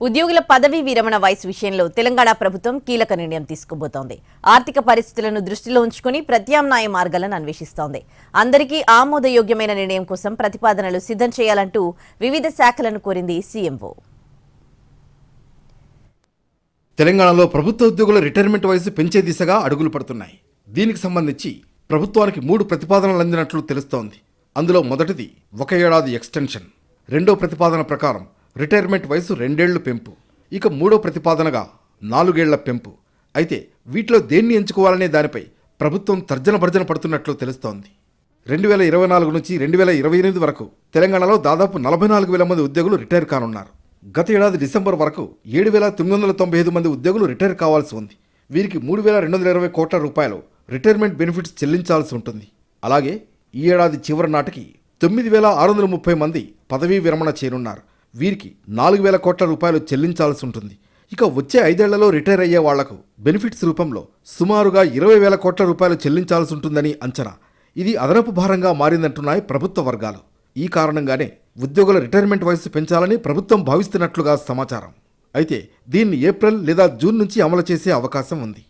ఉద్యోగుల పదవీ విరమణ వయసు విషయంలో తెలంగాణ ప్రభుత్వం కీలక నిర్ణయం తీసుకోబోతోంది. ఆర్థిక పరిస్థితులను దృష్టిలో ఉంచుకుని ప్రత్యామ్నాయ మార్గాలను అన్వేషిస్తోంది. అందరికీ ఆమోదయోగ్యమైన నిర్ణయం కోసం ప్రతిపాదనలు సిద్ధం చేయాలంటూ వివిధ శాఖలను కోరింది సీఎంఓ. తెలంగాణలో ప్రభుత్వ ఉద్యోగుల రిటైర్మెంట్ వయసు పెంచే దిశగా అడుగులు పడుతున్నాయి. దీనికి సంబంధించి ప్రభుత్వానికి 3 ప్రతిపాదనలు అందినట్లు తెలుస్తోంది. అందులో మొదటిది 1 ఏడాది ఎక్స్టెన్షన్, రెండో ప్రతిపాదన ప్రకారం రిటైర్మెంట్ వయసు 2 ఏళ్లు పెంపు, ఇక మూడో ప్రతిపాదనగా 4 ఏళ్ల పెంపు. అయితే వీటిలో దేన్ని ఎంచుకోవాలనే దానిపై ప్రభుత్వం తర్జన భర్జన పడుతున్నట్లు తెలుస్తోంది. 2024 నుంచి 2028 వరకు తెలంగాణలో దాదాపు 44,000 మంది ఉద్యోగులు రిటైర్ కానున్నారు. గత ఏడాది డిసెంబర్ వరకు 7,995 మంది ఉద్యోగులు రిటైర్ కావాల్సి ఉంది. వీరికి 3,220 కోట్ల రూపాయలు రిటైర్మెంట్ బెనిఫిట్స్ చెల్లించాల్సి ఉంటుంది. అలాగే ఈ ఏడాది చివరి నాటికి 9,630 మంది పదవీ విరమణ చేరున్నారు. వీరికి 4,000 కోట్ల రూపాయలు చెల్లించాల్సి ఉంటుంది. ఇక వచ్చే 5 ఏళ్లలో రిటైర్ అయ్యే వాళ్లకు బెనిఫిట్స్ రూపంలో సుమారుగా 20,000 కోట్ల రూపాయలు చెల్లించాల్సి ఉంటుందని అంచనా. ఇది అదనపు భారంగా మారిందంటున్నాయి ప్రభుత్వ వర్గాలు. ఈ కారణంగానే ఉద్యోగుల రిటైర్మెంట్ వయసు పెంచాలని ప్రభుత్వం భావిస్తున్నట్లుగా సమాచారం. అయితే దీన్ని ఏప్రిల్ లేదా జూన్ నుంచి అమలు చేసే అవకాశం ఉంది.